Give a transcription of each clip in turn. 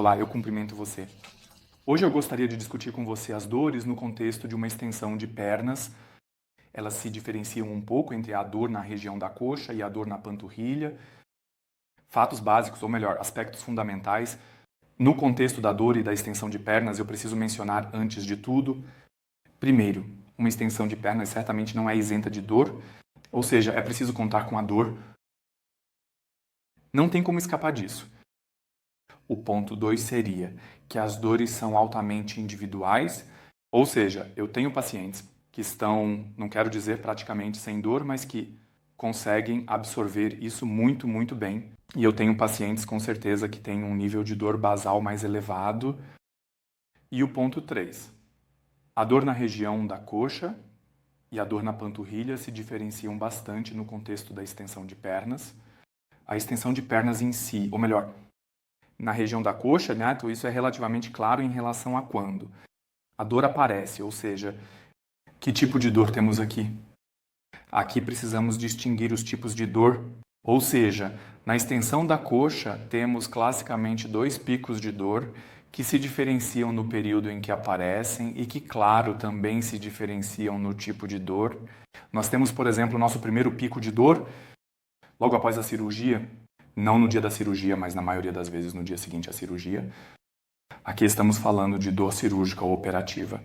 Olá, eu cumprimento você. Hoje eu gostaria de discutir com você as dores no contexto de uma extensão de pernas. Elas se diferenciam um pouco entre a dor na região da coxa e a dor na panturrilha. Fatos básicos, ou melhor, aspectos fundamentais. No contexto da dor e da extensão de pernas, eu preciso mencionar, antes de tudo, primeiro, uma extensão de pernas certamente não é isenta de dor, ou seja, é preciso contar com a dor. Não tem como escapar disso. O ponto 2 seria que as dores são altamente individuais, ou seja, eu tenho pacientes que estão, não quero dizer praticamente sem dor, mas que conseguem absorver isso muito, muito bem. E eu tenho pacientes com certeza que têm um nível de dor basal mais elevado. E o ponto 3, a dor na região da coxa e a dor na panturrilha se diferenciam bastante no contexto da extensão de pernas. A extensão de pernas em si, ou melhor, na região da coxa, né? Então isso é relativamente claro em relação a quando a dor aparece, ou seja, que tipo de dor temos aqui? Aqui precisamos distinguir os tipos de dor, ou seja, na extensão da coxa temos classicamente dois picos de dor que se diferenciam no período em que aparecem e que, claro, também se diferenciam no tipo de dor. Nós temos, por exemplo, o nosso primeiro pico de dor logo após a cirurgia, não no dia da cirurgia, mas na maioria das vezes no dia seguinte à cirurgia. Aqui estamos falando de dor cirúrgica ou operativa.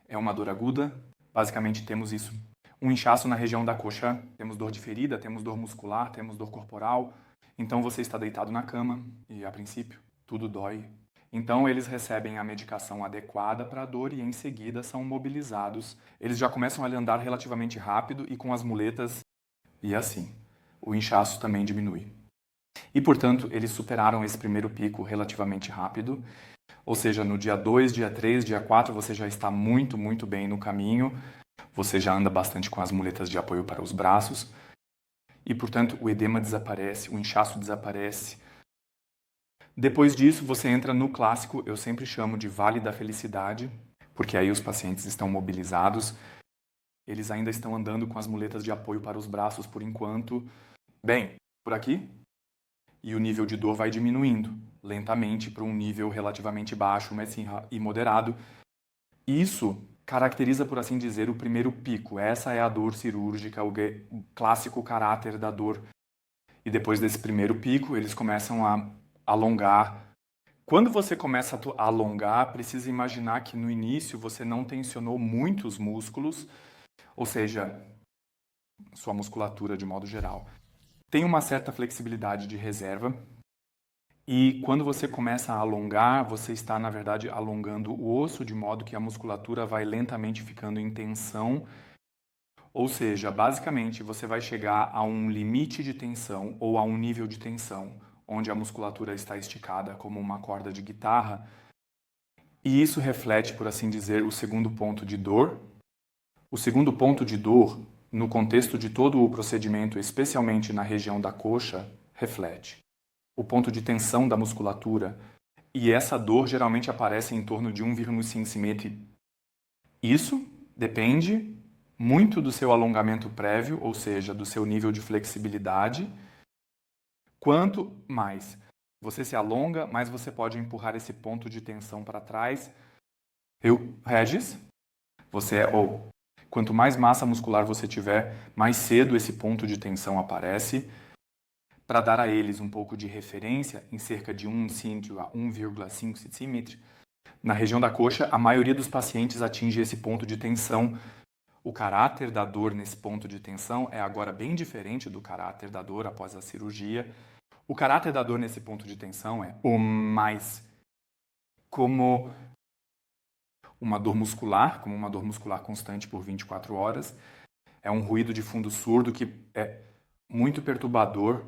É uma dor aguda, basicamente temos isso. Um inchaço na região da coxa, temos dor de ferida, temos dor muscular, temos dor corporal. Então você está deitado na cama e, a princípio, tudo dói. Então eles recebem a medicação adequada para a dor e em seguida são mobilizados. Eles já começam a andar relativamente rápido e com as muletas e assim. O inchaço também diminui. E, portanto, eles superaram esse primeiro pico relativamente rápido, ou seja, no dia 2, dia 3, dia 4, você já está muito, muito bem no caminho, você já anda bastante com as muletas de apoio para os braços, e, portanto, o edema desaparece, o inchaço desaparece. Depois disso, você entra no clássico, eu sempre chamo de Vale da Felicidade, porque aí os pacientes estão mobilizados, eles ainda estão andando com as muletas de apoio para os braços por enquanto. Bem, por aqui, e o nível de dor vai diminuindo, lentamente para um nível relativamente baixo e moderado. Isso caracteriza, por assim dizer, o primeiro pico. Essa é a dor cirúrgica, o clássico caráter da dor. E depois desse primeiro pico, eles começam a alongar. Quando você começa a alongar, precisa imaginar que no início você não tensionou muitos músculos, ou seja, sua musculatura de modo geral. Tem uma certa flexibilidade de reserva e quando você começa a alongar, você está, na verdade, alongando o osso de modo que a musculatura vai lentamente ficando em tensão. Ou seja, basicamente, você vai chegar a um limite de tensão ou a um nível de tensão onde a musculatura está esticada como uma corda de guitarra. E isso reflete, por assim dizer, o segundo ponto de dor. O segundo ponto de dor, no contexto de todo o procedimento, especialmente na região da coxa, reflete o ponto de tensão da musculatura, e essa dor geralmente aparece em torno de 1,5 cm. Isso depende muito do seu alongamento prévio, ou seja, do seu nível de flexibilidade. Quanto mais você se alonga, mais você pode empurrar esse ponto de tensão para trás. Regis? Quanto mais massa muscular você tiver, mais cedo esse ponto de tensão aparece. Para dar a eles um pouco de referência, em cerca de 1 cm a 1,5 cm, na região da coxa, a maioria dos pacientes atinge esse ponto de tensão. O caráter da dor nesse ponto de tensão é agora bem diferente do caráter da dor após a cirurgia. O caráter da dor nesse ponto de tensão é o mais como uma dor muscular, como uma dor muscular constante por 24 horas. É um ruído de fundo surdo que é muito perturbador.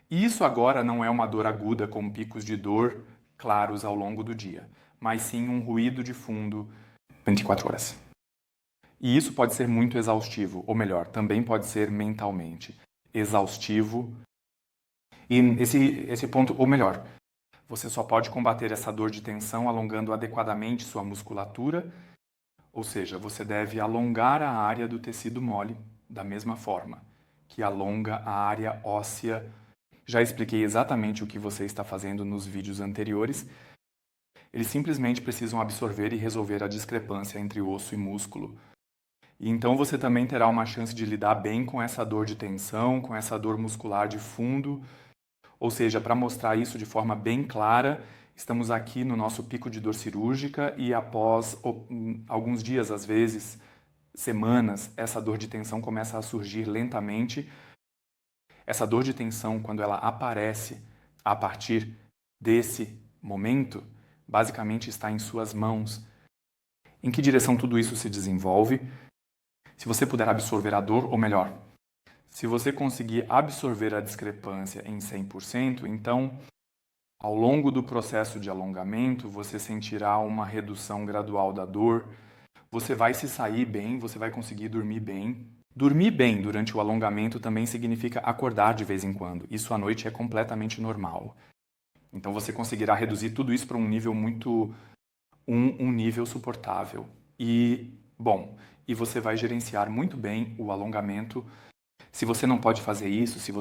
Isso agora não é uma dor aguda com picos de dor claros ao longo do dia, mas sim um ruído de fundo 24 horas. E isso pode ser muito exaustivo, ou melhor, também pode ser mentalmente exaustivo. E esse ponto, ou melhor, você só pode combater essa dor de tensão alongando adequadamente sua musculatura, ou seja, você deve alongar a área do tecido mole da mesma forma que alonga a área óssea. Já expliquei exatamente o que você está fazendo nos vídeos anteriores. eles simplesmente precisam absorver e resolver a discrepância entre osso e músculo. E então você também terá uma chance de lidar bem com essa dor de tensão, com essa dor muscular de fundo. Ou seja, para mostrar isso de forma bem clara, estamos aqui no nosso pico de dor cirúrgica e após alguns dias, às vezes, semanas, essa dor de tensão começa a surgir lentamente. Essa dor de tensão, quando ela aparece a partir desse momento, basicamente está em suas mãos. Em que direção tudo isso se desenvolve? Se você puder absorver a dor, ou melhor, se você conseguir absorver a discrepância em 100%, então, ao longo do processo de alongamento, você sentirá uma redução gradual da dor, você vai se sair bem, você vai conseguir dormir bem. Dormir bem durante o alongamento também significa acordar de vez em quando. Isso à noite é completamente normal. Então você conseguirá reduzir tudo isso para um nível um nível suportável. E, bom, e você vai gerenciar muito bem o alongamento. Se você não pode fazer isso, se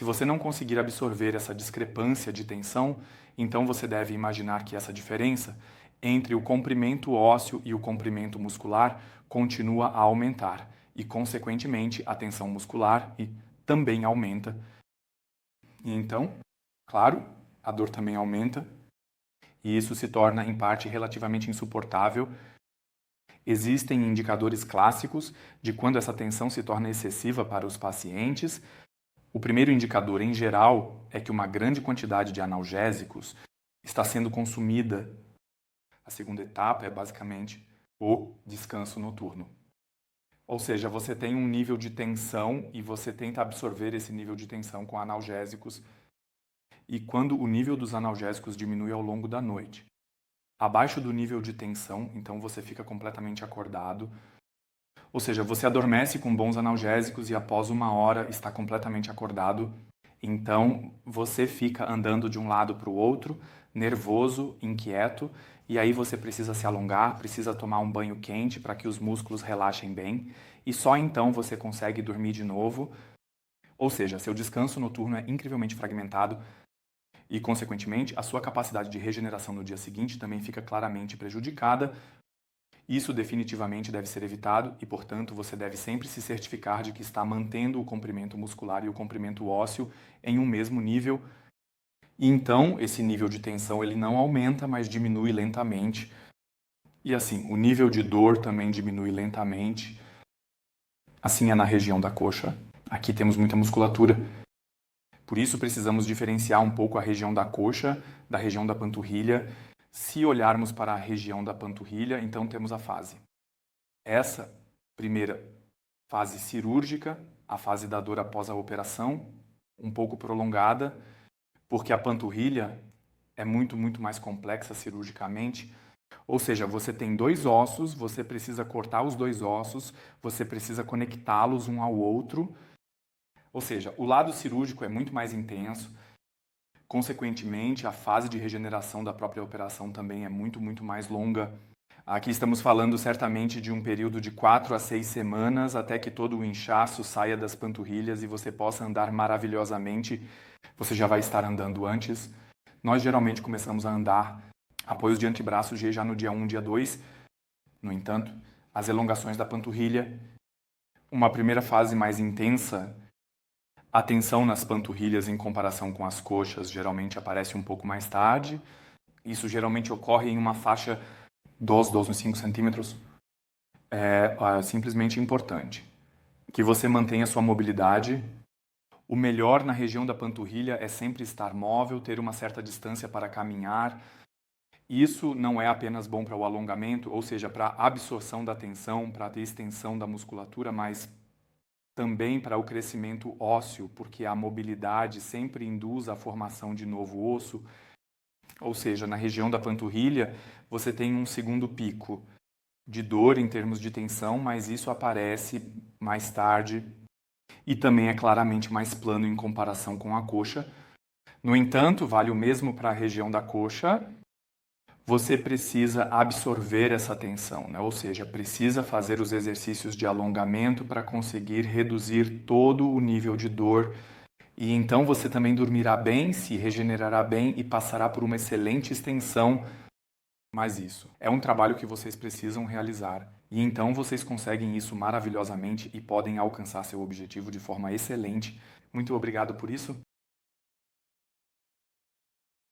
você não conseguir absorver essa discrepância de tensão, então você deve imaginar que essa diferença entre o comprimento ósseo e o comprimento muscular continua a aumentar e, consequentemente, a tensão muscular também aumenta. E então, claro, a dor também aumenta e isso se torna, em parte, relativamente insuportável. Existem indicadores clássicos de quando essa tensão se torna excessiva para os pacientes. O primeiro indicador, em geral, é que uma grande quantidade de analgésicos está sendo consumida. A segunda etapa é basicamente o descanso noturno. Ou seja, você tem um nível de tensão e você tenta absorver esse nível de tensão com analgésicos. E quando o nível dos analgésicos diminui ao longo da noite, abaixo do nível de tensão, então você fica completamente acordado. Ou seja, você adormece com bons analgésicos e após 1 hora está completamente acordado. Então você fica andando de um lado para o outro, nervoso, inquieto, e aí você precisa se alongar, precisa tomar um banho quente para que os músculos relaxem bem, e só então você consegue dormir de novo. Ou seja, seu descanso noturno é incrivelmente fragmentado e, consequentemente, a sua capacidade de regeneração no dia seguinte também fica claramente prejudicada. Isso definitivamente deve ser evitado e, portanto, você deve sempre se certificar de que está mantendo o comprimento muscular e o comprimento ósseo em um mesmo nível. E então, esse nível de tensão ele não aumenta, mas diminui lentamente. E assim, o nível de dor também diminui lentamente. Assim é na região da coxa. Aqui temos muita musculatura. Por isso precisamos diferenciar um pouco a região da coxa da região da panturrilha. Se olharmos para a região da panturrilha, então temos a fase. Essa primeira fase cirúrgica, a fase da dor após a operação, um pouco prolongada, porque a panturrilha é muito mais complexa cirurgicamente. Ou seja, você tem 2 ossos, você precisa cortar os 2 ossos, você precisa conectá-los um ao outro. Ou seja, o lado cirúrgico é muito mais intenso. Consequentemente, a fase de regeneração da própria operação também é muito mais longa. Aqui estamos falando certamente de um período de 4 a 6 semanas até que todo o inchaço saia das panturrilhas e você possa andar maravilhosamente. Você já vai estar andando antes. Nós geralmente começamos a andar apoios de antebraço G já no dia 1, dia 2. No entanto, as elongações da panturrilha, uma primeira fase mais intensa, a tensão nas panturrilhas em comparação com as coxas geralmente aparece um pouco mais tarde. Isso geralmente ocorre em uma faixa 12,5 centímetros. É simplesmente importante que você mantenha sua mobilidade. O melhor na região da panturrilha é sempre estar móvel, ter uma certa distância para caminhar. Isso não é apenas bom para o alongamento, ou seja, para a absorção da tensão, para a extensão da musculatura, mas também para o crescimento ósseo, porque a mobilidade sempre induz a formação de novo osso. Ou seja, na região da panturrilha, você tem um segundo pico de dor em termos de tensão, mas isso aparece mais tarde e também é claramente mais plano em comparação com a coxa. No entanto, vale o mesmo para a região da coxa. Você precisa absorver essa tensão, né? Ou seja, precisa fazer os exercícios de alongamento para conseguir reduzir todo o nível de dor E então você também dormirá bem, se regenerará bem e passará por uma excelente extensão. Mas isso é um trabalho que vocês precisam realizar. E então vocês conseguem isso maravilhosamente e podem alcançar seu objetivo de forma excelente. Muito obrigado por isso.